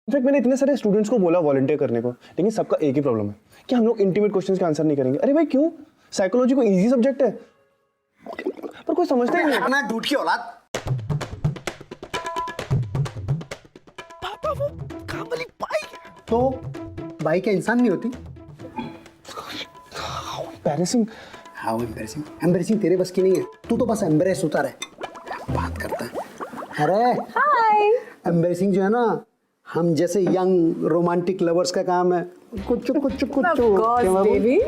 In fact मैंने इतने सारे स्टूडेंट्स को बोला वॉलंटियर करने को, लेकिन सबका एक ही प्रॉब्लम है कि हम लोग इंटीमेट क्वेश्चंस के आंसर नहीं करेंगे। अरे भाई क्यों? साइकोलॉजी को इजी सब्जेक्ट है, पर कोई समझता ही नहीं। अपना झूठ की औलाद। पापा वो काम वाली बाइक तो बाइक क्या इंसान नहीं होती? एम्बैरेसिंग। How embarrassing? एम्बैरेसिंग तेरे बस की नहीं है, तू तो बस एम्बैरेस होता रहे, बात करता है। अरे हाय। एम्बैरेसिंग जो है ना, हम जैसे यंग रोमांटिक लवर्स का काम है। कुछ बेबी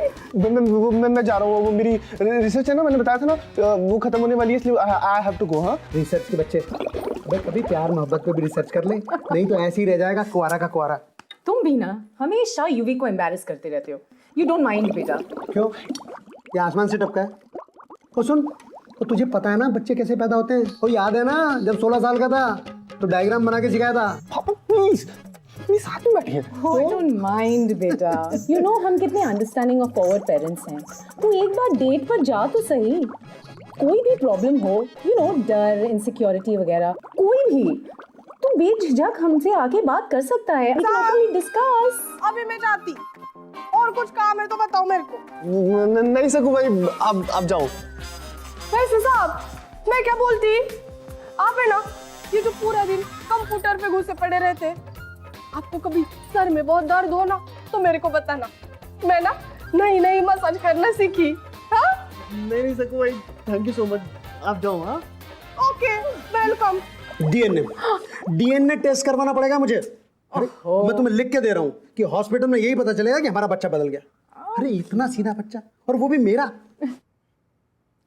मैं जा रहा हूँ, वो मेरी रिसर्च है ना, मैंने बताया था ना, वो खत्म होने वाली है, इसलिए आई हैव टू गो। हाँ, रिसर्च के बच्चे, अबे कभी प्यार मोहब्बत पे भी रिसर्च कर ले, नहीं तो ऐसे ही रह जाएगा कुआरा का कुआरा। तुम भी ना हमेशा यूवी को एम्बैरेस करते रहते हो। यू डोंट माइंड बेटा। क्यों? ये आसमान से टपका है? और सुन, तो तुझे पता है ना बच्चे कैसे पैदा होते हैं? वो याद है ना जब 16 साल का था तो डायग्राम बना के सिखाया था। पापा प्लीज मेरे साथ में बैठिए। डोंट माइंड बेटा। यू नो हम कितने अंडरस्टैंडिंग और फॉरवर्ड पेरेंट्स हैं। तू एक बार डेट पर जा तो सही। कोई भी प्रॉब्लम हो, यू नो डर, इनसिक्योरिटी वगैरह, कोई भी, तू बेझिझक हमसे आके बात कर सकता है। डिस्कस। अभी मैं जाती, और कुछ काम है तो बताओ मेरे को। नहीं सकूं भाई, आप जाओ। वैसे साहब मैं क्या बोलती, आप है ना ये जो पूरा दिन कंप्यूटर पे घुसे पड़े रहते, आपको कभी सर में बहुत दर्द हो ना तो मेरे को बताना, मैं ना नई नई मसाज करना सीखी। हाँ नहीं सकूं भाई, थैंक यू सो मच, आप जाओ। हाँ ओके वेलकम। डीएनए टेस्ट करवाना पड़ेगा मुझे। अरे मैं तुम्हें लिख के दे रहा हूँ कि हॉस्पिटल में यही पता चलेगा कि हमारा बच्चा बदल गया। अरे इतना सीधा बच्चा, और वो भी मेरा।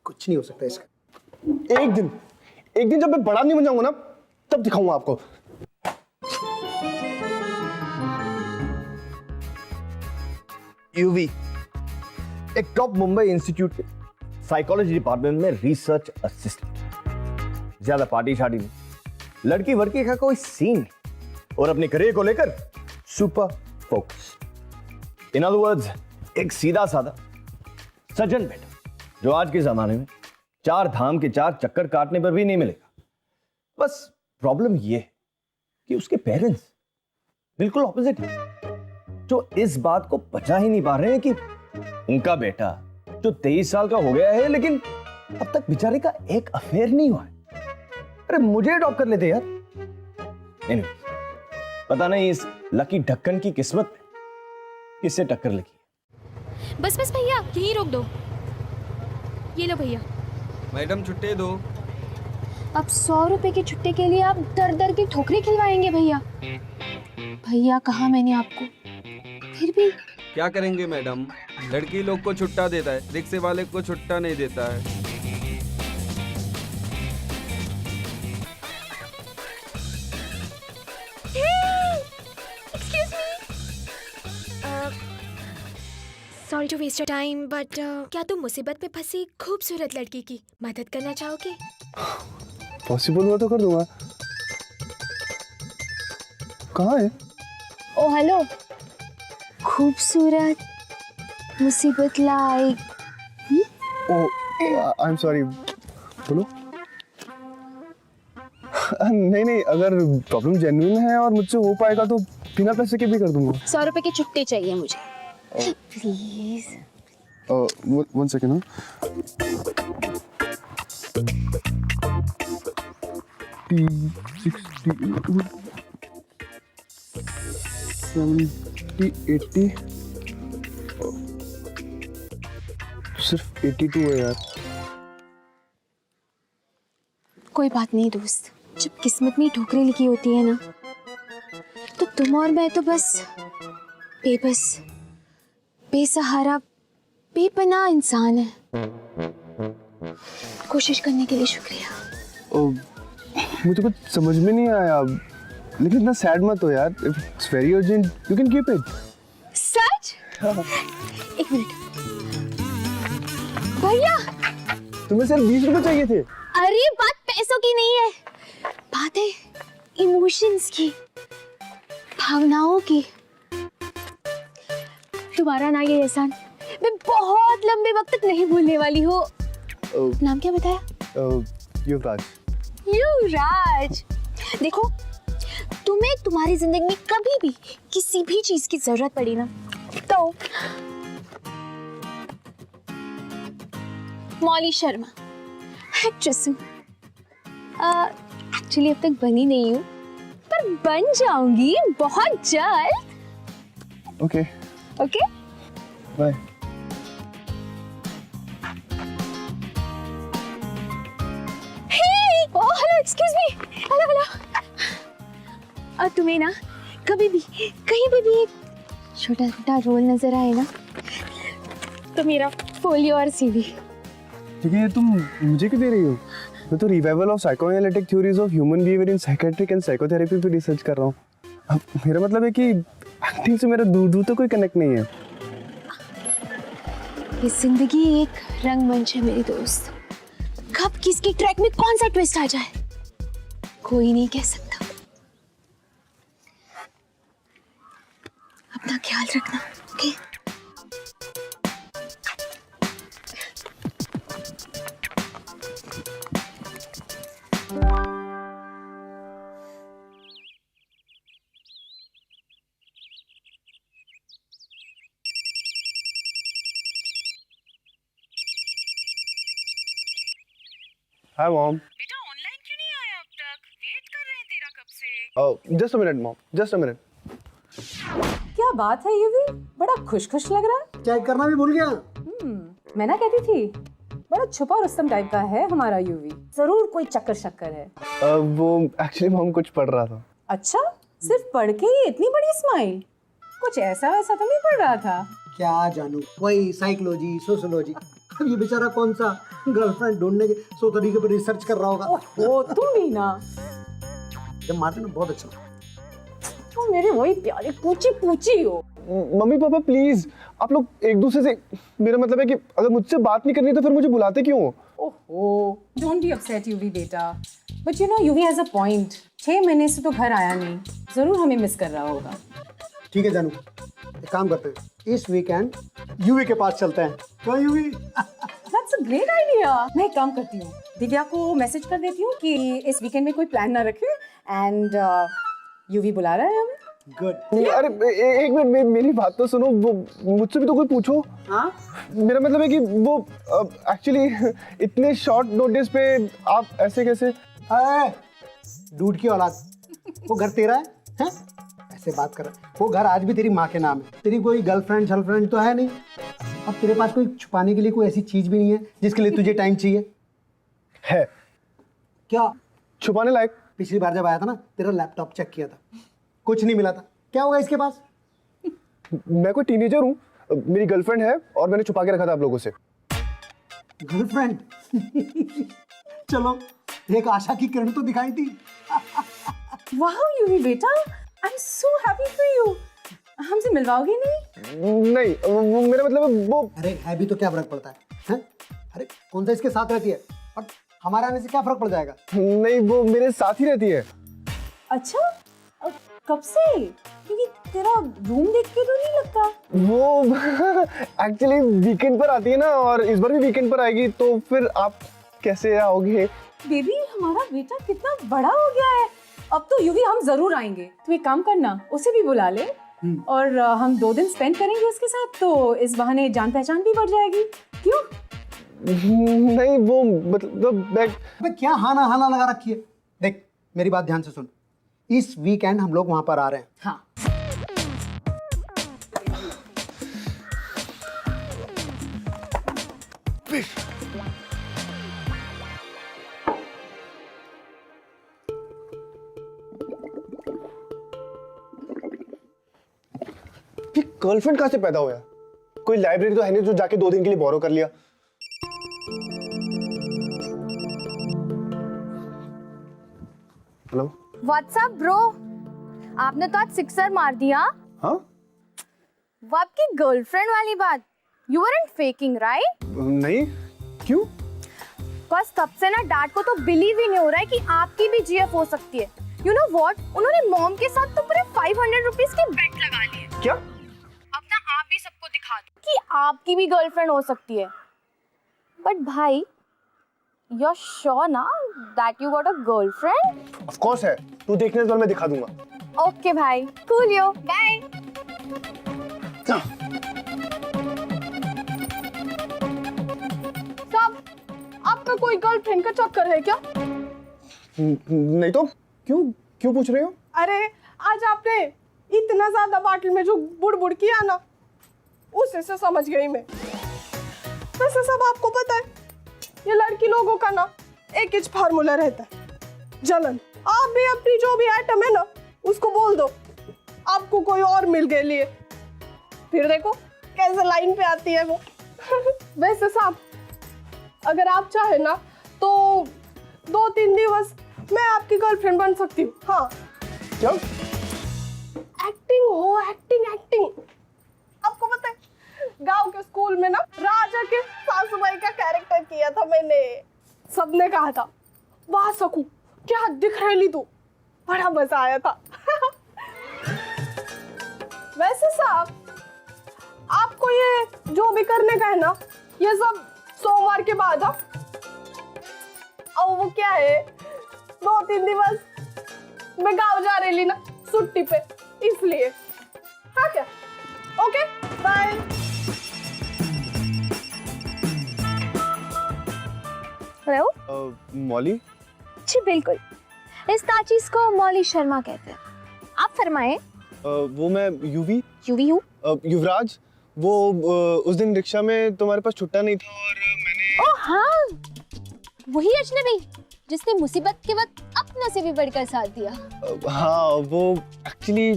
कुछ नहीं हो सकता इसका। एक दिन जब मैं बड़ा नहीं बन जाऊंगा ना, तब दिखाऊंगा आपको। यूवी एक टॉप मुंबई इंस्टीट्यूट के साइकोलॉजी डिपार्टमेंट में रिसर्च असिस्टेंट। ज्यादा पार्टी शार्टी नहीं, लड़की वड़की का कोई सीन नहीं, और अपने करियर को लेकर super focus. In other words एक सीधा साधा सज्जन बेटा, जो आज के जमाने में 4 धाम के 4 चक्कर काटने पर भी नहीं मिलेगा। बस प्रॉब्लम यह है कि उसके पेरेंट्स बिल्कुल ऑपोजिट है, जो इस बात को बचा ही नहीं पा रहे हैं कि उनका बेटा जो 23 साल का हो गया है, लेकिन अब तक बेचारे का एक अफेयर नहीं हुआ है। अरे मुझे अडॉप्ट कर लेते यार। Anyway, पता नहीं इस लकी ढक्कन की किस्मत में किससे टक्कर लगी। बस भैया यहीं रोक दो। ये लो भैया। मैडम छुट्टी दो। अब 100 रुपए की छुट्टी के लिए आप दर दर की ठोकरें खिलवाएंगे भैया। भैया कहा मैंने आपको, फिर भी क्या करेंगे मैडम, लड़की लोग को छुट्टा देता है, रिक्शे वाले को छुट्टा नहीं देता है। Sorry to waste your time, but क्या तुम मुसीबत में फंसी खूबसूरत लड़की की मदद करना चाहोगे? पॉसिबल हुआ तो कर दूंगा। कहाँ है? ओ हेलो, खूबसूरत मुसीबत लाइक। आई एम सॉरी, बोलो। नहीं, अगर प्रॉब्लम जेन्युइन है और मुझसे हो पाएगा तो बिना पैसे के भी कर दूंगा। 100 रुपए की छुट्टी चाहिए मुझे प्लीज। 1 सेकेंड। T60 70 80 सिर्फ 82 है यार। कोई बात नहीं दोस्त, जब किस्मत में ठोकरें लिखी होती है ना, तो तुम और मैं तो बस बेबस, बेसहारा, बेपनाह इंसान है। कोशिश करने के लिए शुक्रिया। मुझे कुछ समझ में नहीं आया, लेकिन इतना सैड मत हो यार। It's very urgent, you can keep it. सच? एक मिनट भैया, तुम्हें सिर्फ 20 रुपए चाहिए थे। अरे बात पैसों की नहीं है, बात है इमोशंस की, भावनाओं की। तुम्हारा ना ये एहसान मैं बहुत लंबे वक्त तक नहीं भूलने वाली हूँ। नाम क्या बताया? युवराज। युवराज, देखो तुम्हें तुम्हारी जिंदगी में कभी भी किसी भी चीज की जरूरत पड़ी ना तो मौली शर्मा एक्ट्रेस हूँ। एक्चुअली अब तक बनी नहीं हूँ पर बन जाऊंगी बहुत जल्द। Okay okay bye. Hey oh hello excuse me, hello hello. और तुम्हें ना कभी भी कहीं पे भी एक छोटा छोटा रोल नजर आए ना तो मेरा फोलियो और सीवी। ठीक है, तुम मुझे क्यों दे रही हो? मैं तो revival of psychoanalytic theories of human behaviour in psychiatric and psychotherapy पे रिसर्च कर रहा हूँ। अब मेरा मतलब है कि एक्टिंग से मेरा दूर दूर तक कोई कनेक्ट नहीं है। ये जिंदगी एक रंगमंच है मेरी दोस्त, कब किसके ट्रैक में कौन सा ट्विस्ट आ जाए कोई नहीं कह सकता। अपना ख्याल रखना, ओके? Hi mom. बेटा ऑनलाइन क्यों नहीं आया अब तक? वेट कर रहे हैं तेरा कब से। Just a minute mom, just a minute. क्या बात है युवी, बड़ा खुश खुश लग रहा है। चेक करना भी भूल गया। मैं ना कहती थी बड़ा छुपा रुस्तम टाइप का है हमारा युवी, जरूर कोई चक्कर शक्कर है। वो एक्चुअली मॉम कुछ पढ़ रहा था। अच्छा, सिर्फ पढ़ के ही इतनी बड़ी स्माइल? कुछ ऐसा वैसा तो नहीं पढ़ रहा था? क्या जानू, वही साइकोलॉजी सोशियोलॉजी। अब ये बेचारा कौन सा गर्लफ्रेंड ढूंढने के सो तरीके पर रिसर्च कर रहा होगा। ओहो, तुम भी ना। जब मारते ना बहुत अच्छा। तुम मेरे वही प्यारे पूची पूची हो। मम्मी पापा प्लीज, आप लोग एक दूसरे से, मेरा मतलब है कि अगर मुझसे बात नहीं करनी तो फिर मुझे बुलाते क्यों हो? ओहो, डोंट बी अपसेट युवी बेटा, but you know Yuvi has a point. 6 महीने से तो घर आया नहीं, जरूर हमें मिस कर रहा होगा। ठीक है जानू, एक काम करते हैं, इस वीकेंड यूवी के पास चलते हैं। क्या UV? That's a great idea. मैं एक काम करती हूँ, दिव्या को मैसेज कर देती हूँ कि इस वीकेंड में कोई प्लान ना रखे एंड यूवी बुला रहा है हमें। गुड। अरे एक मिनट, मेरी बात तो सुनो। वो मुझसे भी तो कोई पूछो। हाँ? मेरा मतलब है कि वो एक्चुअली इतने शॉर्ट नोटिस पे आप ऐसे कैसे? डूड की औलाद, वो घर तेरा है, हैं? ऐसे बात कर रहा है। वो घर आज भी तेरी माँ के नाम है। तेरी कोई गर्लफ्रेंड तो है नहीं। अब तेरे पास कोई छुपाने के लिए कोई ऐसी चीज भी नहीं है जिसके लिए तुझे टाइम चाहिए है? क्या छुपाने लायक? पिछली बार जब आया था ना, तेरा लैपटॉप चेक किया था, कुछ नहीं मिला था। क्या होगा इसके पास? मैं कोई टीनेजर हूँ, मेरी गर्लफ्रेंड है और मैंने छुपा के रखा था आप लोगों से। गर्लफ्रेंड? चलो, एक आशा की किरण तो दिखाई थी। वाह युवी बेटा, I am so happy for you. हमसे मिलवाओगे नहीं? नहीं, वो मेरा मतलब है वो। अरे है भी तो क्या फर्क पड़ता है, हैं? अरे कौन सा इसके साथ रहती है और हमारे आने से क्या फर्क पड़ जाएगा? नहीं, वो मेरे साथ ही रहती है। अच्छा, कब से? क्योंकि तेरा रूम देख के तो नहीं लगता। वो एक्चुअली वीकेंड पर आती है ना, और इस बार भी वीकेंड पर आएगी, तो फिर आप कैसे आओगे? बेबी, हमारा बेटा कितना बड़ा हो गया है, अब तो यूवी हम जरूर आएंगे। तू एक काम करना, उसे भी बुला ले और हम 2 दिन स्पेंड करेंगे उसके साथ, तो इस बहाने जान पहचान भी बढ़ जाएगी। क्यों? नहीं, वो मतलब अबे क्या हाना हाना लगा रखी है? देख मेरी बात ध्यान से सुन, इस वीकेंड हम लोग वहां पर आ रहे हैं। हाँ। गर्लफ्रेंड कहाँ से पैदा हुआ? कोई लाइब्रेरी तो है नहीं जो जाके 2 दिन के लिए बोरो कर लिया। हेलो, व्हाट्सअप ब्रो, आपने तो आज 6 मार दिया। हाँ? वो आपकी गर्लफ्रेंड वाली बात, यू weren't faking, right? नहीं, क्यों? बस तब से ना डैड को तो बिलीव ही नहीं हो रहा है कि आपकी भी जीएफ हो सकती है। यू नो व्हाट, उन्होंने मॉम के साथ तो पूरे 500 रुपीस की बेट लगा ली है। क्या? अब ना आप भी सबको कि आपकी भी गर्लफ्रेंड हो सकती है, बट भाई यू आर श्योर ना that you got a girlfriend? Of course है, तू देखने तो मैं दिखा दूंगा। ओके भाई, कूल यो, बाय। साहब, आपका कोई गर्लफ्रेंड का चक्कर है क्या? नहीं तो क्यों क्यों पूछ रहे हो? अरे आज आपने इतना ज्यादा बाटल में जो बुड़ किया ना, उसे से समझ गई मैं। वैसे सब आपको पता है, ये लड़की लोगों का ना एक ही फार्मूला रहता है, जलन। आप भी अपनी जो भी आइटम है ना, उसको बोल दो आपको कोई और मिल गए लिए, फिर देखो कैसे लाइन पे आती है वो। वैसे साहब, अगर आप चाहे ना तो 2-3 दिवस मैं आपकी गर्लफ्रेंड बन सकती हूँ। हाँ, क्या? एक्टिंग हो, एक्टिंग। आपको पता है, गांव के स्कूल में ना राजा के सासूबाई का कैरेक्टर किया था मैंने। सबने कहा था, वाह सकू क्या दिख रही तू, बड़ा मजा आया था। वैसे साहब, आपको ये जो भी करने का है ना, ये सब सोमवार के बाद। और वो क्या है, 2-3 दिवस मैं गांव जा रही ना छुट्टी पे, इसलिए। हाँ क्या? Okay, bye. हेलो मौली? जी बिल्कुल, इस ताचीज को मौली शर्मा कहते हैं। आप फरमाएं। वो मैं यूवी युवराज, वो उस दिन रिक्शा में तुम्हारे पास छुट्टा नहीं था और मैंने। ओह हाँ, वही अजनबी जिसने मुसीबत के वक्त अपनों से भी बढ़कर साथ दिया। हाँ, वो एक्चुअली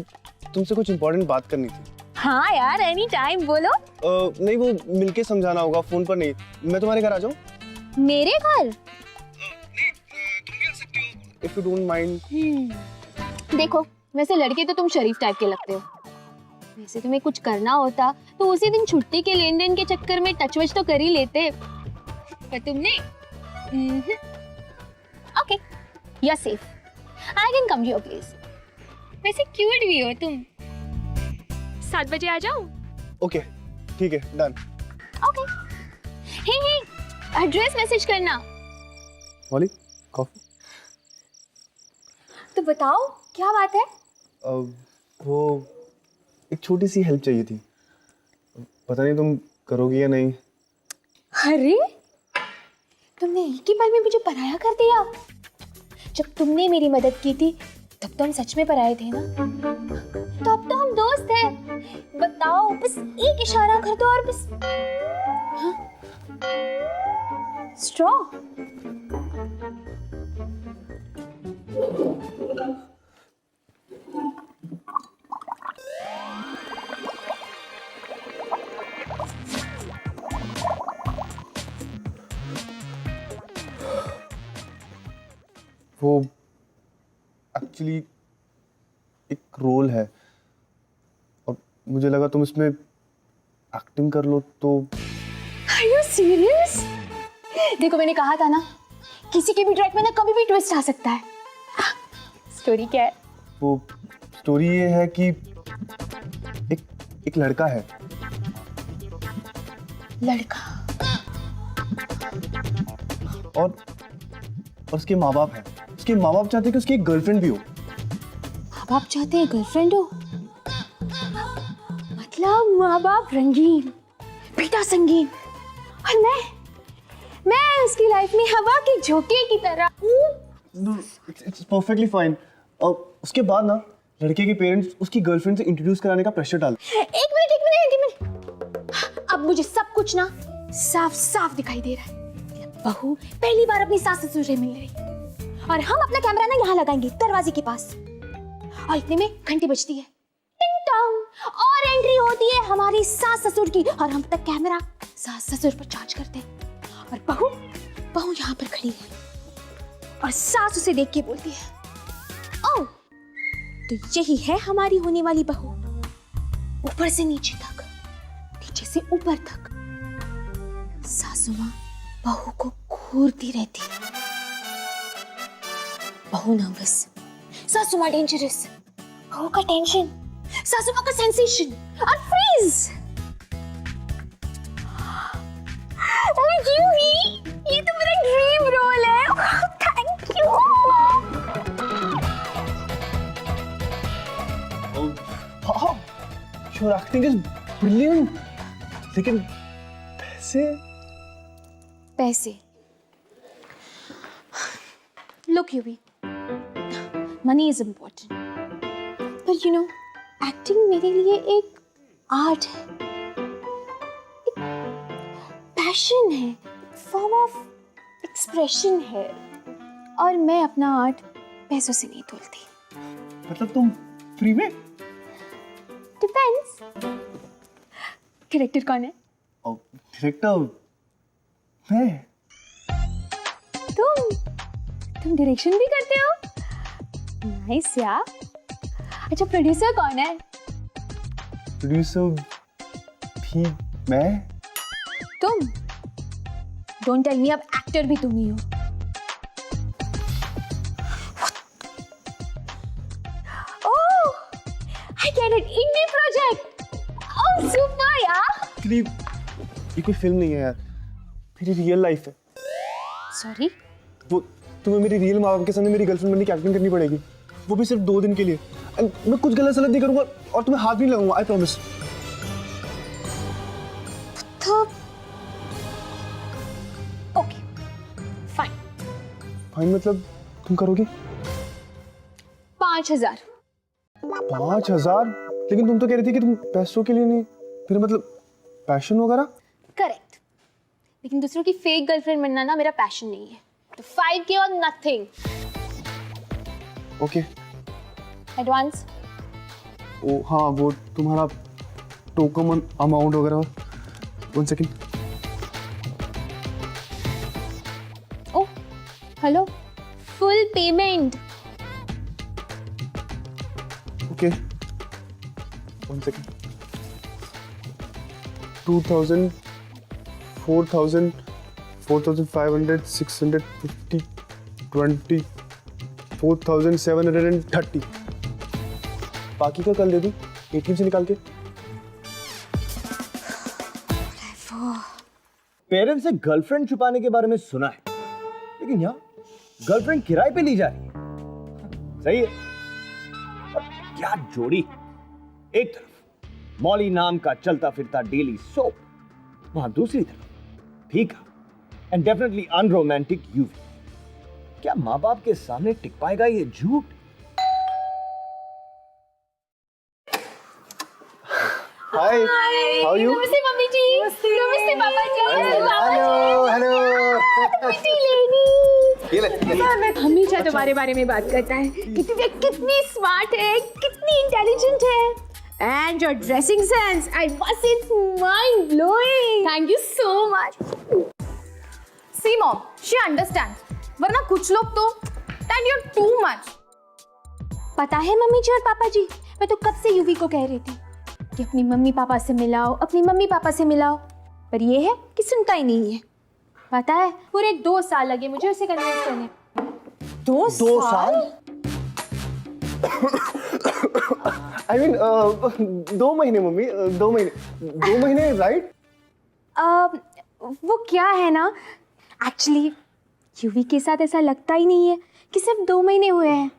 तुमसे कुछ इम्पोर्टेंट बात करनी थी। हाँ यार, एनी टाइम बोलो। नहीं, वो मिलके समझाना होगा, फोन पर नहीं। मैं तुम्हारे घर आ जाऊँ? मेरे घर? नहीं, तुम भी आ सकती हो if you don't mind। देखो, वैसे लड़के तो तुम शरीफ टाइप के लगते हो। वैसे तुम्हें कुछ करना होता तो उसी दिन छुट्टी के लेन देन के चक्कर में टच वच तो कर ही लेते, पर तुमने। Okay, you are safe, I can come to your place. वैसे क्यूट भी हो तुम। 7 बजे आ जाओ। ओके, ठीक है, डन। ओके, हे एड्रेस मैसेज करना। मौली, कॉफी? तो बताओ क्या बात है? वो एक छोटी सी हेल्प चाहिए थी, पता नहीं तुम करोगी या नहीं। अरे, तुमने एक ही पल में मुझे पराया कर दिया। जब तुमने मेरी मदद की थी तब तो हम सच में पराए थे ना, तो अब तो हम दोस्त हैं। बताओ, बस एक इशारा कर दो और बस। हाँ? स्ट्रॉ? वो एक्चुअली एक रोल है और मुझे लगा तुम इसमें एक्टिंग कर लो तो। Are you serious? देखो, मैंने कहा था ना, किसी के भी ट्रैक में ना कभी भी ट्विस्ट आ सकता है। स्टोरी क्या है? वो स्टोरी ये है कि एक लड़का है। लड़का? और उसके माँ बाप हैं। उसके माँ बाप चाहते हैं कि उसकी एक गर्लफ्रेंड भी हो। माँ बाप चाहते हैं गर्लफ्रेंड हो? मतलब माँ बाप रंगीन, बेटा संगीन, और मैं उसकी लाइफ में हवा के झोंके की तरह हूँ। It's perfectly fine. और उसके बाद ना लड़के के पेरेंट्स उसकी गर्लफ्रेंड से इंट्रोड्यूस कराने का प्रेशर डालते। एक मिनट। अब मुझे सब कुछ ना साफ साफ दिखाई दे रहा है। बहू पहली बार अपनी सास ससुर से मिल रही और हम अपना कैमरा ना यहाँ लगाएंगे दरवाजे के पास, और इतने में घंटी बजती है, टिंग टॉन्ग, और एंट्री होती है हमारी सास ससुर की, और हम तक कैमरा सास ससुर पर चार्ज करते हैं, और बहू यहाँ पर खड़ी है और सास उसे देख के बोलती है, ओह तो यही है हमारी होने वाली बहू। ऊपर से नीचे तक, नीचे से ऊपर तक सासू माँ बहू को घूरती रहती है। बहू नर्वस, सासू माँ डेंजरस, बहू का टेंशन, सासू माँ का सेंसेशन और फ्रीज। यूवी, ये तो मेरा ड्रीम रोल है। Thank you. हाँ, योर एक्टिंग इज ब्रिलियंट। लेकिन पैसे? पैसे? Look, Yuvi, money is important, but you know, acting मेरे लिए एक आर्ट है, एक पैशन है, फॉर्म ऑफ एक्सप्रेशन है, और मैं अपना आर्ट पैसों से नहीं तोलती। मतलब तुम फ्री में? डिपेंड्स। डायरेक्टर कौन है? डायरेक्टर मैं। तुम डायरेक्शन भी करते हो? नाइस यार। अच्छा, प्रोड्यूसर कौन है? प्रोड्यूसर भी मैं। तुम? डोंट टेल मी, अब एक्टर भी तुम ही हो। Oh, I get it, indie project. Oh super यार। एक्चुअली ये कोई फिल्म नहीं है यार, मेरी रियल लाइफ है। सॉरी? वो तुम्हें मेरी रियल माँ बाप के सामने मेरी गर्लफ्रेंड बनने की एक्टिंग करनी पड़ेगी, वो भी सिर्फ 2 दिन के लिए। And मैं कुछ गलत सलत नहीं करूंगा और तुम्हें हाथ नहीं लगाऊंगा, आई प्रॉमिस। तो ओके, फाइन। फाइन मतलब तुम करोगी? 5,000। 5,000? लेकिन तुम तो कह रही थी कि तुम पैसों के लिए नहीं, फिर मतलब पैशन वगैरह? करेक्ट, लेकिन दूसरों की फेक गर्लफ्रेंड बनना ना मेरा पैशन नहीं है। तो 5K और नथिंग। ओके। एडवांस? ओ हाँ, वो तुम्हारा टोकन अमाउंट वगैरह। 1 second. Oh hello, full payment. Okay, 1 second. 2,000, 4,000, 4,500, 650, 20, 4,730। बाकी का कल दे दूं ATM से निकाल के। पेरेंट्स से गर्लफ्रेंड छुपाने के बारे में सुना है, लेकिन यहाँ गर्लफ्रेंड किराए पे ली जा रही है। सही है। और क्या जोड़ी। एक तरफ मॉली नाम का चलता फिरता डेली सोप, वहां दूसरी तरफ फीका एंड डेफिनेटली अनरोमांटिक यूवी। क्या माँ बाप के सामने टिक पाएगा ये झूठ? हाय, हाउ यू? नमस्ते मम्मी जी। नमस्ते पापा जी। Hello hello. हमेशा तुम्हारे बारे में बात करता है कि तुम कितनी स्मार्ट है, कितनी इंटेलिजेंट है, and your dressing sense, I must it's mind blowing. Thank you so much. See mom, she understands, वरना कुछ लोग तो that you are too much. पता है मम्मी जी और पापा जी, मैं तो कब से यूवी को कह रही थी कि अपनी मम्मी पापा से मिलाओ, अपनी मम्मी पापा से मिलाओ, पर ये है कि सुनता ही नहीं है। पता है पूरे 2 साल लगे मुझे उसे कन्विंस करने। 2 साल? I mean, 2 महीने मम्मी, 2 महीने, 2 महीने राइट? वो क्या है ना, एक्चुअली यूवी के साथ ऐसा लगता ही नहीं है कि सिर्फ 2 महीने हुए हैं।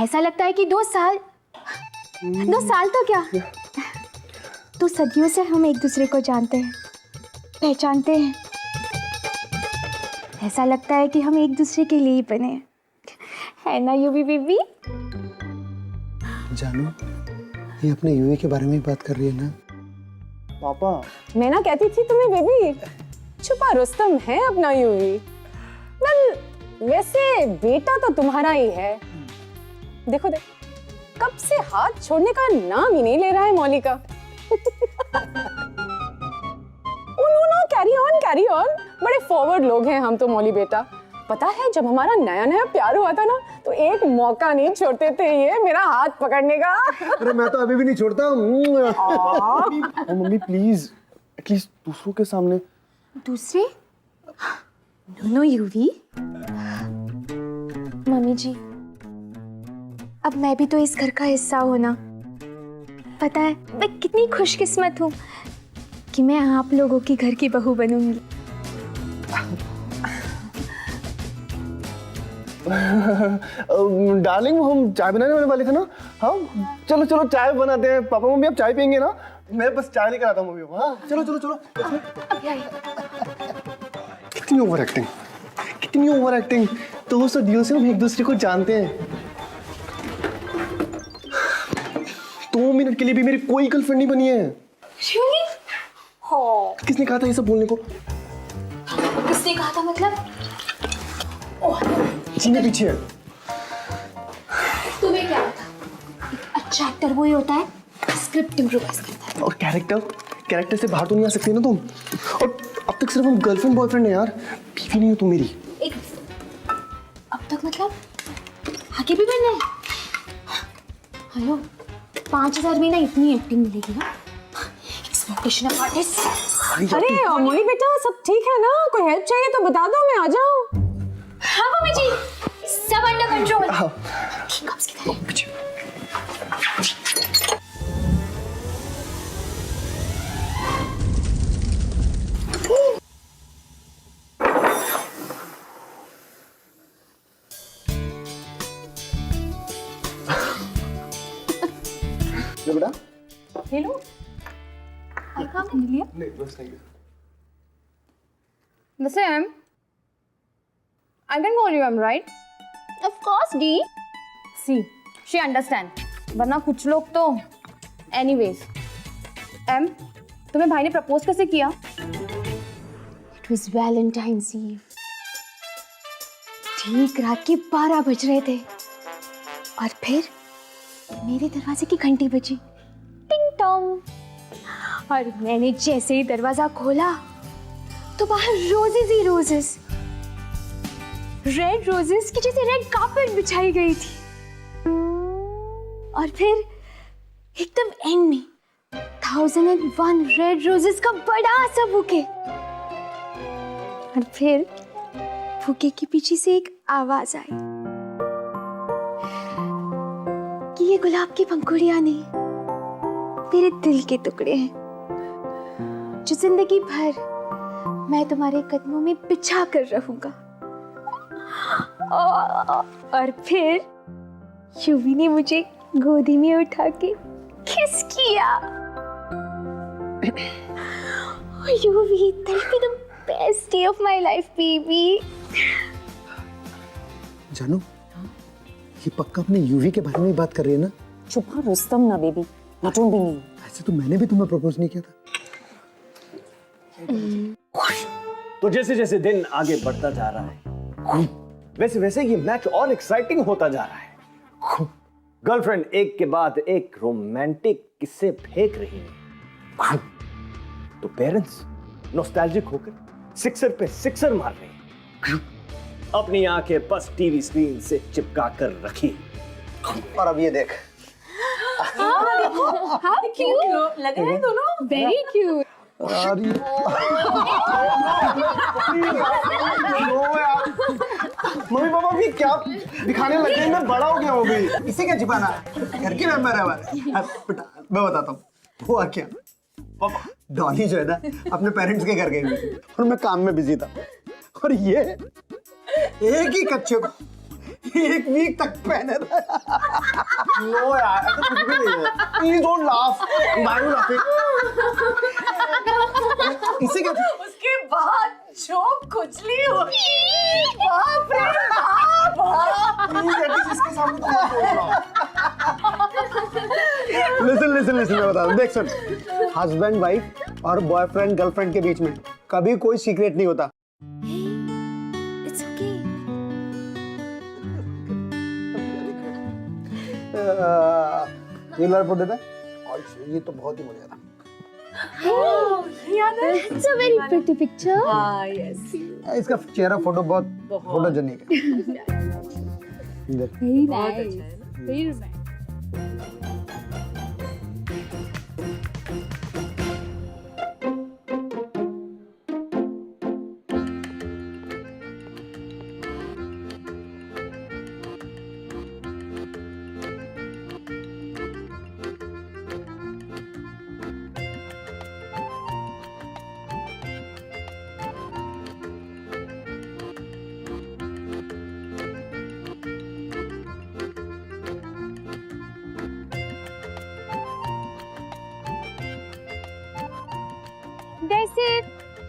ऐसा लगता है कि 2 साल। 2 साल तो क्या, 2 सदियों से हम एक दूसरे को जानते हैं, पहचानते हैं। ऐसा लगता है कि हम एक दूसरे के लिए ही बने हैं, है ना यूवी बेबी? जानू, ये अपने यूवी के बारे में ही बात कर रही है ना? पापा, मैं ना कहती थी तुम्हें बेबी, छुपा रुस्तम है अपना यूवी। वेल, वैसे बेटा तो तुम्हारा ही है। देखो देख, कब से हाथ छोड़ने का नाम ही नहीं ले रहा है मौली का। No, carry on. बड़े फॉरवर्ड लोग हैं हम तो मौली बेटा। पता है जब हमारा नया नया प्यार हुआ था ना, तो एक मौका नहीं छोड़ते थे ये मेरा हाथ पकड़ने का। अरे मैं तो अभी भी नहीं छोड़ता। मम्मी प्लीज, एटलीस्ट दूसरों के सामने। दूसरे? No UV. मम्मी जी, अब मैं भी तो इस घर का हिस्सा हूं ना। पता है मैं कितनी खुशकिस्मत हूँ कि मैं आप लोगों की घर की बहू बनूंगी। डार्लिंग हम चाय बनाने वाले वाले थे ना। हाँ चलो चलो चाय बनाते हैं। पापा मम्मी आप चाय पियेंगे ना? मैं बस चाय लेकर आता हूँ मम्मी को। हाँ चलो चलो चलो। कितनी ओवर एक्टिंग, कितनी ओवर एक्टिंग। दोस्त और दिल से हम एक दूसरे को जानते हैं। 2 मिनट के लिए भी मेरी कोई गर्लफ्रेंड नहीं बनी है। Really? किसने कहा था ये सब बोलने को? किसने कहा था मतलब? सीने पीछे है। तुम्हें क्या पता? अच्छा एक्टर वही होता है स्क्रिप्ट इम्प्रोवाइज करता है। और कैरेक्टर से बाहर तो नहीं आ सकती ना तुम। और अब तक सिर्फ हम गर्लफ्रेंड बॉयफ्रेंड है यार, बीवी नहीं हो तुम मेरी। एक अब तक मतलब आगे भी बनना है? हेलो 5,000 में ना इतनी एक्टिंग मिलेगी ना, एक्सपेक्टेशन ऑफ आर्टिस्ट। अरे मोनी बेटा सब ठीक है ना? कोई हेल्प चाहिए तो बता दो, मैं आ जाऊं। हाँ मम्मी जी सब अंडर कंट्रोल। कप्स किधर है? बेटा हेलो आई काम लिया। नहीं बस thank you. Listen, I can call you M, right? Of course D. See, she understand. वरना कुछ लोग तो anyways. M, तुम्हें भाई ने प्रपोज कैसे किया? It was Valentine's eve. ठीक रात के 12 बज रहे थे और फिर मेरे दरवाजे की घंटी बजी, टिंग टोंग। और मैंने जैसे ही दरवाजा खोला तो बाहर रोजेस ही रोजेस, रेड रोजेस की जैसे रेड कार्पेट बिछाई गई थी। और फिर एकदम एंड में 1001 रेड रोजेस का बड़ा सा बुके। और फिर बुके के पीछे से एक आवाज आई कि ये गुलाब की पंखुड़ियां नहीं, तेरे दिल के टुकड़े हैं जो जिंदगी भर मैं तुम्हारे कदमों में बिछा कर रहूंगा। और फिर युवी ने मुझे गोदी में उठा के किस किया। युवी, that'll be the best day of my life, baby. जानू ये पक्का अपने यूवी के बारे में ही बात कर रही है ना? चुप हाँ रुस्तम ना बेबी, नटून भी नहीं। ऐसे तो मैंने भी तुम्हें प्रपोज नहीं किया था। तो जैसे जैसे दिन आगे बढ़ता जा रहा है वैसे वैसे ये मैच और एक्साइटिंग होता जा रहा है। गर्लफ्रेंड एक के बाद एक रोमांटिक किस्से फेंक रही है, तो पेरेंट्स नॉस्टैल्जिक होकर सिक्सर पे सिक्सर मार रहे हैं। अपनी आंखें बस टीवी स्क्रीन से चिपका कर रखी। और अब ये देख, How cute लग रहे हैं दोनों। very cute। मम्मी पापा भी क्या दिखाने लगे? मैं बड़ा हो गया हूँ अभी। इसे क्या छिपाना, घर के मेंबर है हमारे। बेटा मैं बताता हूँ हुआ क्या। पापा डॉली जो है ना अपने पेरेंट्स के घर गई हुई थी और मैं काम में बिजी था, और ये एक ही कच्चे को 1 वीक तक पहने रहा। नो यार ऐसा कुछ भी नहीं है। Please don't laugh. Why you laughing? इसे क्या उसके बाद जो खुजली हुई, बाप रे बाप। प्लीज एटलीस्ट इसके सामने तो मत बोल रहा। लिसन मैं बता दूं, देख सुन, हस्बैंड वाइफ और बॉयफ्रेंड गर्लफ्रेंड के बीच में कभी कोई सीक्रेट नहीं होता। It's okay। ये लड़ फोटो था और ये तो बहुत ही बढ़िया था। It's a very pretty picture। हाँ यस। इसका चेहरा फोटो बहुत फोटोजेनिक है। Very nice। Very romantic।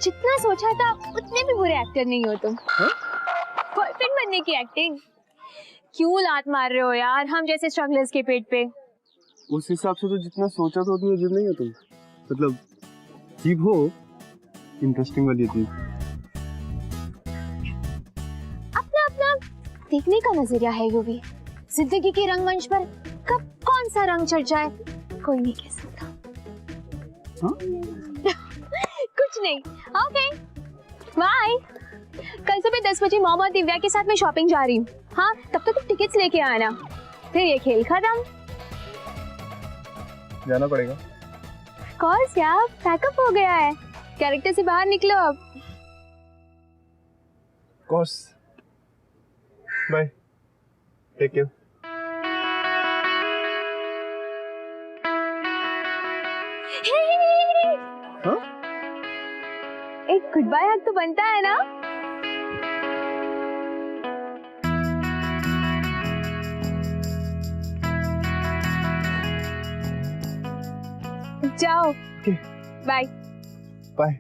जितना सोचा था उतने भी बुरे एक्टर नहीं हो तुम। बॉयफ्रेंड बनने की एक्टिंग क्यों लात मार रहे हो यार हम जैसे स्ट्रगलर्स के पेट पे। उस हिसाब से तो जितना सोचा था उतनी अजीब नहीं हो तुम। मतलब अजीब हो, इंटरेस्टिंग वाली थी। अपना अपना देखने का नजरिया है यूवी। जिंदगी के रंगमंच पर कब कौन सा रंग चढ़ जाए कोई नहीं कह सकता। हाँ? कुछ नहीं। Okay bye. कल सुबह 10 बजे मॉम और दिव्या के साथ मैं शॉपिंग जा रही हूँ। हाँ तब तक तुम टिकट्स लेके आना, फिर ये खेल खत्म। जाना पड़ेगा। कोर्स यार पैकअप हो गया है, कैरेक्टर से बाहर निकलो अब। Course bye, take care. हाँ? एक गुड बाय हग तो बनता है ना। जाओ बाय बाय।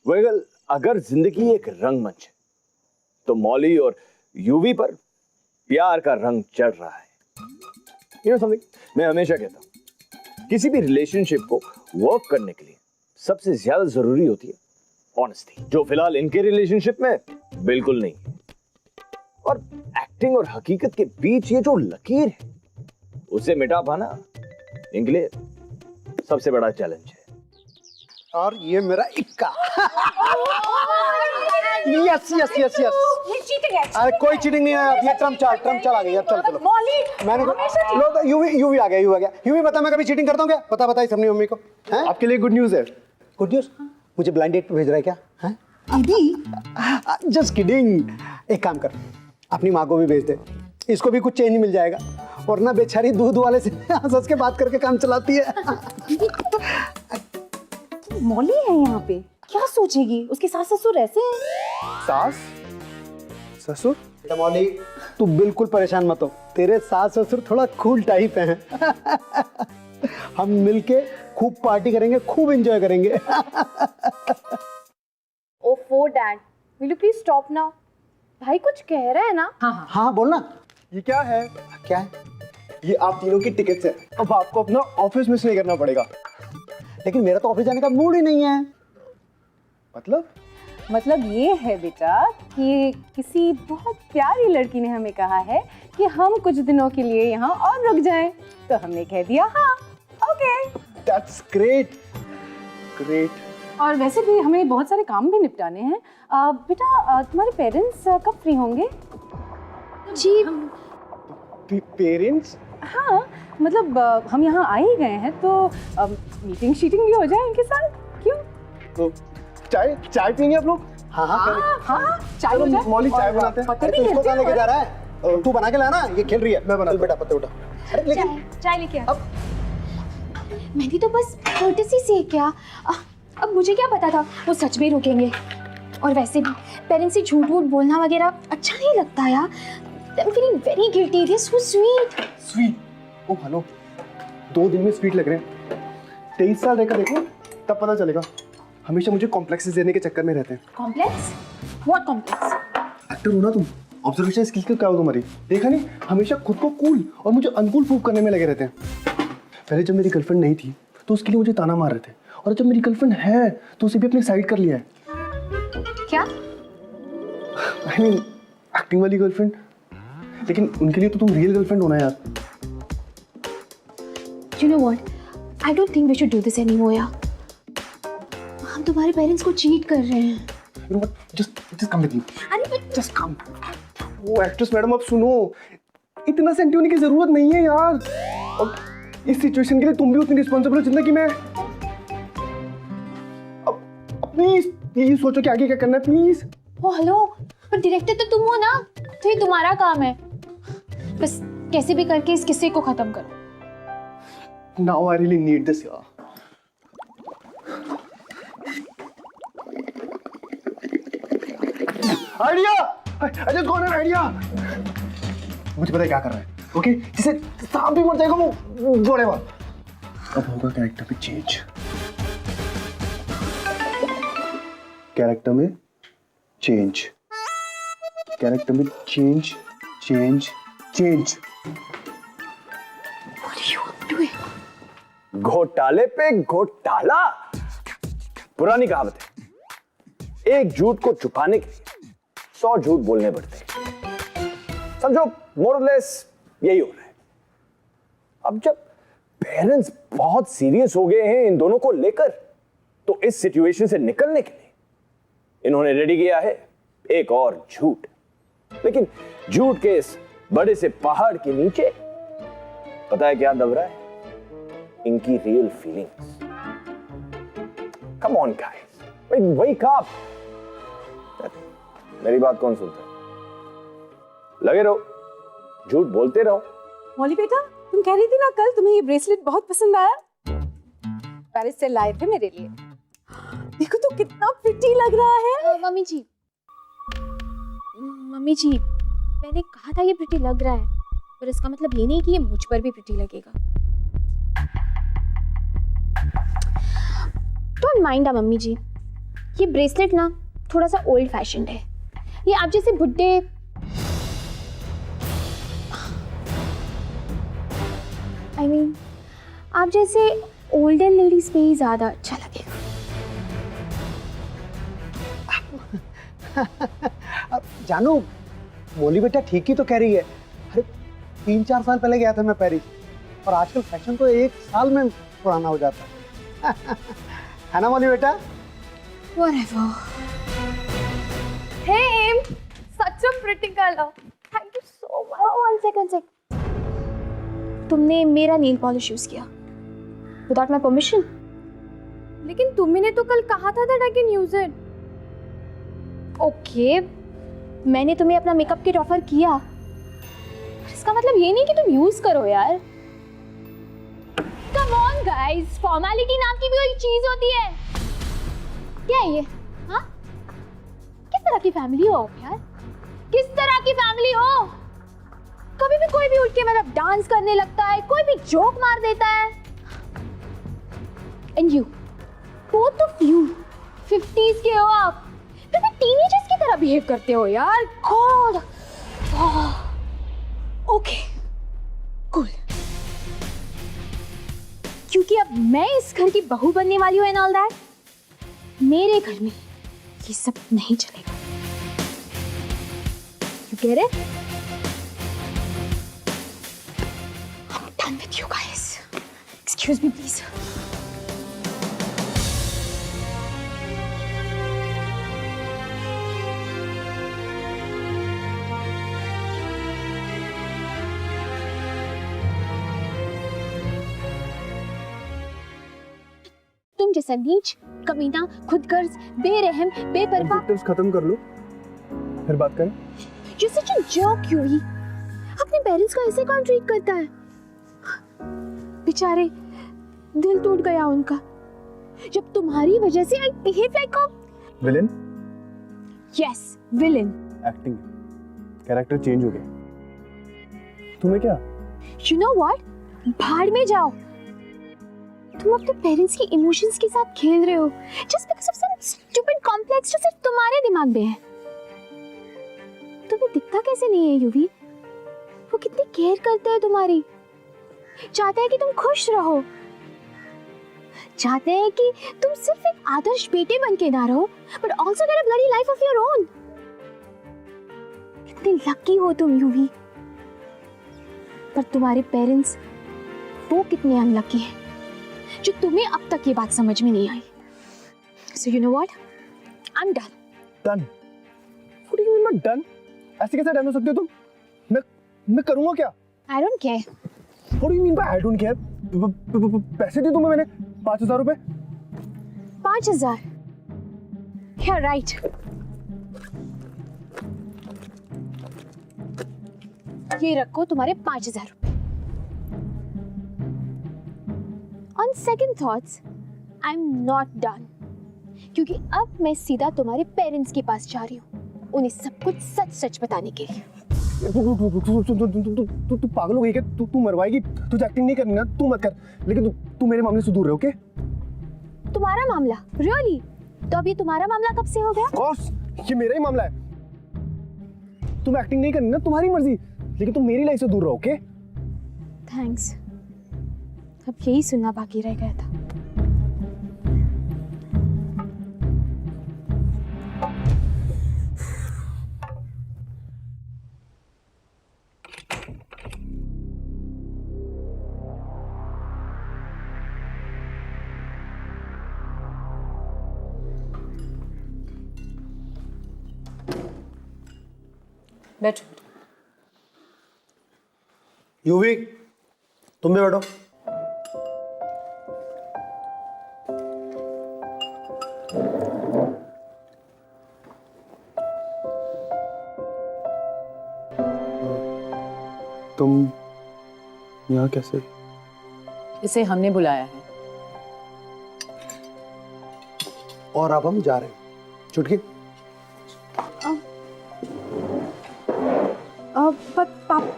वेगल, अगर जिंदगी एक रंगमंच है तो मौली और यूवी पर प्यार का रंग चढ़ रहा है। यू नो समथिंग, मैं हमेशा कहता हूं किसी भी रिलेशनशिप को वर्क करने के लिए सबसे ज्यादा जरूरी होती है ऑनेस्टी, जो फिलहाल इनके रिलेशनशिप में बिल्कुल नहीं है। और एक्टिंग और हकीकत के बीच ये जो लकीर है उसे मिटा पाना इनके लिए सबसे बड़ा चैलेंज है। और ये मेरा इक्का। Yes yes yes yes. ये चीटिंग है। अरे कोई चीटिंग नहीं है, ये ट्रम्प चल आ गई। चल चलो मौली मैंने लो यूवी आ गया। यूवी बता मैं कभी चीटिंग करता हूँ क्या? बता इस अपनी मम्मी को। हैं? आपके लिए गुड न्यूज़ है। Good news? मुझे ब्लाइंड डेट पे भेज रहा है क्या? हैं? Just kidding. एक काम कर, अपनी माँ को भी भेज दे, इसको भी कुछ चेंज मिल जाएगा। वरना बेचारी दूध वाले से हंस के बात करके काम चलाती है। मौली है यहाँ पे, क्या सोचेगी? उसके सास ससुर ऐसे हैं। सास ससुर? मौली तू बिल्कुल परेशान मत हो, तेरे सास ससुर थोड़ा कूल टाइप हैं। हम मिलके खूब पार्टी करेंगे, खूब एंजॉय करेंगे। ओफो dad, will you please stop now? भाई कुछ कह रहा है ना? हाँ बोलना। ये क्या है? क्या है? ये आप तीनों की टिकट्स है। अब आपको अपना ऑफिस मिस नहीं करना पड़ेगा। लेकिन मेरा तो ऑफिस जाने का मूड ही नहीं है। मतलब ये है बेटा कि किसी बहुत प्यारी लड़की ने हमें कहा है कि हम कुछ दिनों के लिए यहाँ और रुक जाएं, तो हमने कह दिया हाँ ओके। That's great great. और वैसे भी हमें बहुत सारे काम भी निपटाने हैं। बेटा तुम्हारे पेरेंट्स कब फ्री होंगे? जी पेरेंट्स? हाँ मतलब हम यहाँ आ ही गए हैं तो मीटिंग शीटिंग भी हो जाए उनके साथ, क्यों? तो चाय पियेंगे आप लोग? हाँ हाँ चाय हो जाए। मौली चाय बनाते हैं। पत्ते अरे भी तू इसको हिलते कहाँ लेके हैं। जा रहा है? तू बना के लाना, ये खेल रही है। मैं बना बेटा, पत्ते उठा। अरे लेकिन चाय लेके आ। मैंने तो बस courtesy से किया। अब मुझे क्या पता था वो सच में रुकेंगे। और वैसे भी पेरेंट्स से झूठ वूठ बोलना वगैरह अच्छा नहीं लगता यार। I'm feeling very guilty. They're so sweet. Sweet? Oh hello, 2 दिन में स्वीट लग रहे हैं। 23 साल रहकर देखो तब पता चलेगा। हमेशा मुझे कॉम्प्लेक्सेस देने के चक्कर में रहते हैं। Complex? What complex? एक्टर हो ना तुम, ऑब्जर्वेशन स्किल क्या हो तुम्हारी? देखा नहीं, हमेशा खुद को कूल और मुझे अनकूल प्रूव करने में लगे रहते हैं। पहले जब मेरी गर्लफ्रेंड नहीं थी तो उसके लिए मुझे ताना मार रहे थे, और जब मेरी गर्लफ्रेंड है तो उसे भी अपनी साइड कर लिया है। क्या? आई मीन एक्टिंग वाली गर्लफ्रेंड। लेकिन उनके लिए तो तुम रियल गर्लफ्रेंड होना यार। You know what? I don't think we should do this anymore यार। हम तुम्हारे पेरेंट्स को चीट कर रहे हैं। You know what? Just come with me. अरे but Just come. वो एक्ट्रेस मैडम, अब सुनो, इतना सेंटी होने की जरूरत नहीं है यार। और इस सिचुएशन के लिए तुम भी उतनी रिस्पॉन्सिबल हो जितना कि मैं। अब प्लीज सोचो कि आगे क्या करना है, प्लीज। ओ हेलो, पर डायरेक्टर तो तुम हो ना। तो ये तुम्हारा काम है, बस कैसे भी करके इस किस्से को खत्म करो। Now I really need this, यार। Idea! I just got an idea! मुझे पता है क्या कर रहा है, ओके? जिसे सांप भी मर जाएगा वो जोड़ेगा। अब होगा कैरेक्टर पे चेंज। कैरेक्टर में चेंज। कैरेक्टर में चेंज, चेंज, चेंज। घोटाले पे घोटाला। पुरानी कहावत है, एक झूठ को छुपाने के लिए 100 झूठ बोलने पड़ते हैं। समझो मोर और लेस यही हो रहा है। अब जब पेरेंट्स बहुत सीरियस हो गए हैं इन दोनों को लेकर, तो इस सिचुएशन से निकलने के लिए इन्होंने रेडी किया है एक और झूठ। लेकिन झूठ के इस बड़े से पहाड़ के नीचे पता है क्या दब रहा है? इनकी real feelings. Come on guys, भाई वही कहा। मेरी बात कौन सुनता है? लगे रहो, झूठ बोलते रहो। मौली बेटा, तुम कह रही थी ना कल तुम्हें ये ब्रेसलेट बहुत पसंद आया, पेरिस से लाए थे मेरे लिए। देखो तो कितना प्रिटी लग रहा है। मम्मी जी, मैंने कहा था ये प्रिटी लग रहा है, पर इसका मतलब ये नहीं कि ये मुझ पर भी प्रिटी लगेगा। डोंट माइंड मम्मी जी, ये ब्रेसलेट ना थोड़ा सा ओल्ड फैशन्ड है। ये आप जैसे बुड्ढे आप जैसे ओल्डर लेडीज पे ही ज्यादा अच्छा लगेगा। अब जानू, मोली बेटा ठीक ही तो कह रही है। अरे 3-4 साल पहले गया था मैं पेरिस, और आजकल फैशन तो 1 साल में पुराना हो जाता है ना मोली बेटा? Whatever. Hey, such a pretty color. Thank you so much. Oh, one sec. तुमने मेरा नेल पॉलिश यूज किया विदाउट माय परमिशन। लेकिन तुमने तो कल कहा था that I can use it. Okay, मैंने तुम्हें अपना मेकअप किट ऑफर किया, इसका मतलब ये नहीं कि तुम यूज करो यार। कम ऑन गाइस, फॉर्मेलिटी नाम की भी कोई चीज होती है क्या ये? हाँ, किस तरह की फैमिली हो आप यार? किस तरह की फैमिली हो? कभी भी कोई भी उठ के मतलब डांस करने लगता है, कोई भी जोक मार देता है। And you, both of you 50s के हो आप, फिर भी टीनेजर्स की तरह बिहेव करते हो यार। गॉड। ओके कूल, क्योंकि अब मैं इस घर की बहू बनने वाली हूँ एंड ऑल दैट, मेरे घर में ये सब नहीं चलेगा। You get it? I'm done with you guys. Excuse me, please. तुम जैसा नीच, कमीना, खुदगर्ज, बेरहम, बेपरवाह। ऑब्जेक्टिव्स खत्म कर लो, फिर बात करें। You're such a joke, UV. अपने पेरेंट्स को ऐसे कौन ट्रीट करता है? बेचारे, दिल टूट गया उनका जब तुम्हारी वजह से I behave like a villain? yes, villain. Acting, character change हो गया। तुम्हें क्या? You know what? भाड़ में जाओ। तुम अपने पेरेंट्स की इमोशंस के साथ खेल रहे हो just because of some stupid complex जो सिर्फ तुम्हारे दिमाग में है। तुम्हें दिखता कैसे नहीं है यूवी? वो कितनी केयर करते हैं तुम्हारी, चाहते हैं कि तुम खुश रहो, चाहते हैं कि तुम सिर्फ एक आदर्श बेटे बन के ना रहो, but also get a bloody life of your own. कितने लकी हो तुम यूवी, पर तुम्हारे पेरेंट्स वो कितने अनलकी हैं जो तुम्हें अब तक ये बात समझ में नहीं आई। So you know what? I'm done. Done? What do you mean by done? ऐसे कैसे डन हो सकते हो तुम? मैं करूँगा क्या? I don't care. What do you mean by I don't care? पैसे दिए तुम्हें मैंने 5,000 रुपए। 5,000? You're right. ये रखो तुम्हारे 5,000 रुपए। On second thoughts I am not done, क्योंकि अब मैं सीधा तुम्हारे पेरेंट्स के पास जा रही हूँ उन्हें सब कुछ सच सच बताने के लिए। तू पागल हो गई क्या? तू मरवाएगी? तुझे एक्टिंग नहीं करनी ना, तू मत कर, लेकिन तू मेरे मामले से दूर रहे, ओके? तुम्हारा मामला? रियली? तो अब ये तुम्हारा मामला कब से हो गया? बॉस, ये मेरा ही मामला है। तुम एक्टिंग नहीं करनी ना, तुम्हारी मर्जी, लेकिन तुम मेरी लाइफ से दूर रहो, ओके? थैंक्स। अब यही सुनना बाकी रह गया था। बैठो। यूवी, तुम भी बैठो। तुम यहाँ कैसे? इसे हमने बुलाया है। और अब हम जा रहे हैं। चुटकी।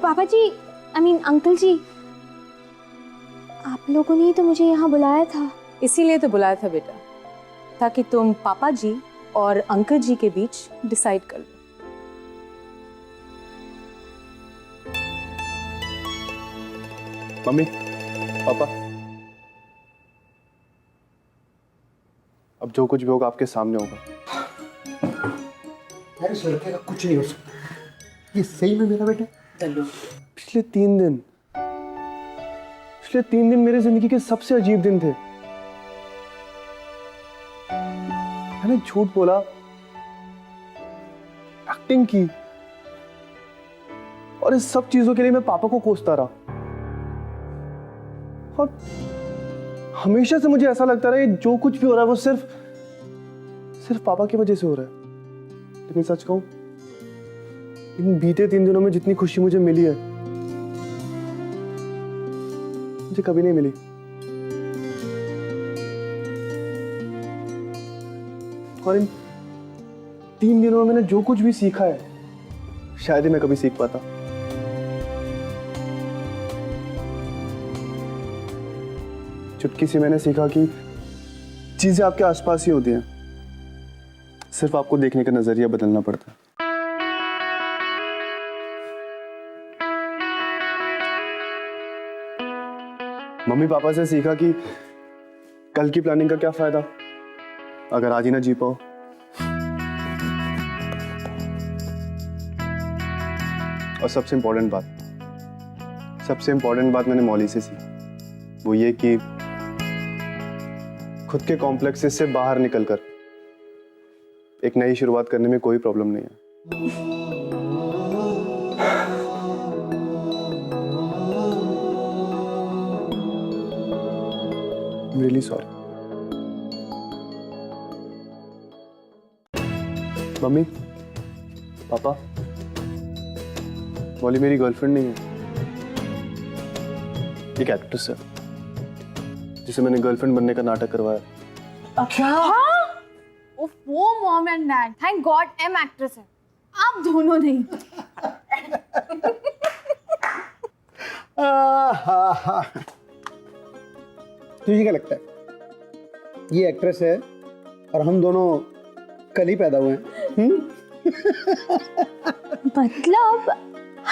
पापा जी, आई मीन अंकल जी, आप लोगों ने ही तो मुझे यहाँ बुलाया था। इसीलिए तो बुलाया था बेटा, ताकि तुम पापा जी और अंकल जी के बीच डिसाइड कर लो। मम्मी, पापा, अब जो कुछ भी होगा आपके सामने होगा। यार इस लड़के का कुछ नहीं हो सकता। ये सही में मेरा बेटा? पिछले 3 दिन मेरे जिंदगी के सबसे अजीब दिन थे। मैंने झूठ बोला, एक्टिंग की, और इस सब चीजों के लिए मैं पापा को कोसता रहा। और हमेशा से मुझे ऐसा लगता रहा है जो कुछ भी हो रहा है वो सिर्फ पापा की वजह से हो रहा है। लेकिन सच कहूं, इन बीते 3 दिनों में जितनी खुशी मुझे मिली है, मुझे कभी नहीं मिली। और इन 3 दिनों में मैंने जो कुछ भी सीखा है, शायद ही मैं कभी सीख पाता। चुटकी से मैंने सीखा कि चीजें आपके आसपास ही होती हैं, सिर्फ आपको देखने का नजरिया बदलना पड़ता है। मम्मी पापा से सीखा कि कल की प्लानिंग का क्या फायदा अगर आज ही ना जी पाओ। और सबसे इंपॉर्टेंट बात मैंने मौली से सीखी, वो ये कि खुद के कॉम्प्लेक्सेस से बाहर निकलकर एक नई शुरुआत करने में कोई प्रॉब्लम नहीं है। I'm really sorry. मम्मी, पापा, मौली मेरी गर्लफ्रेंड नहीं है, एक एक्ट्रेस है जिसे मैंने गर्लफ्रेंड बनने का नाटक करवाया। क्या? वो mom and dad, thank God am actress है, आप दोनों नहीं। तुझे क्या लगता है ये एक्ट्रेस है और हम दोनों कल ही पैदा हुए हैं? मतलब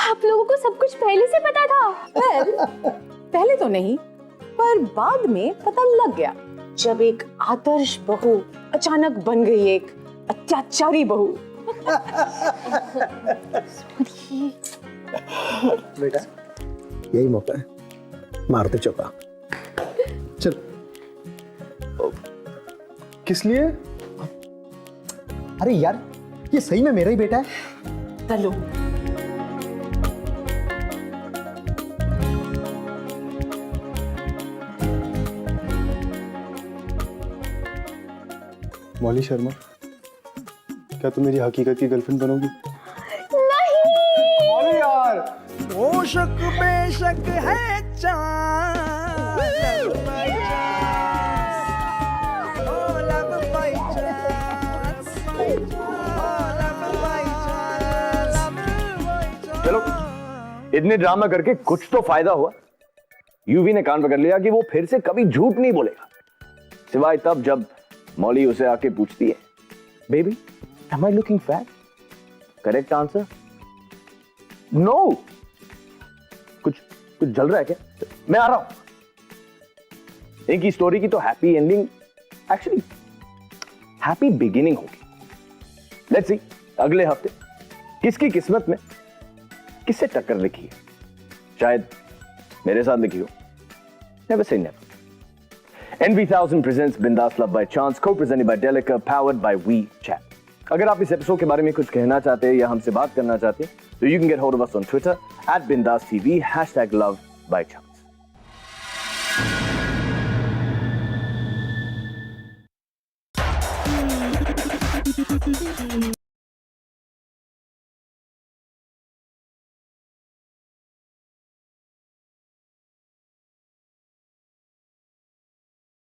आप लोगों को सब कुछ पहले से पता था? पहले तो नहीं, पर बाद में पता लग गया, जब एक आदर्श बहू अचानक बन गई एक अत्याचारी बहू। बेटा यही मौका है, मारते चौका। चल। किस लिए? अरे यार ये सही में मेरा ही बेटा है। चलो। मौली शर्मा, क्या तुम मेरी हकीकत की गर्लफ्रेंड बनोगी? नहीं। मौली यार, ओ मुशक बेशक है चांद love by chance, oh love by chance, oh love by chance, love by chance। चलो इतने ड्रामा करके कुछ तो फायदा हुआ। यूवी ने कान पकड़ लिया कि वो फिर से कभी झूठ नहीं बोलेगा, सिवाय तब जब मॉली उसे आके पूछती है, baby am I looking fat? Correct answer no. कुछ जल रहा है क्या? मैं आ रहा हूं। इनकी स्टोरी की तो happy ending, actually happy beginning होगी। लेट्स सी अगले हफ्ते किसकी किस्मत में किससे टक्कर लिखी है। शायद मेरे साथ लिखी हो। Never say never. NV1000 presents Bindas Love by Chance, co-presented by Delica, powered by WeChat. अगर आप इस एपिसोड के बारे में कुछ कहना चाहते हैं या हमसे बात करना चाहते हैं तो you can get hold of us on Twitter @BindasTV #LoveByChance.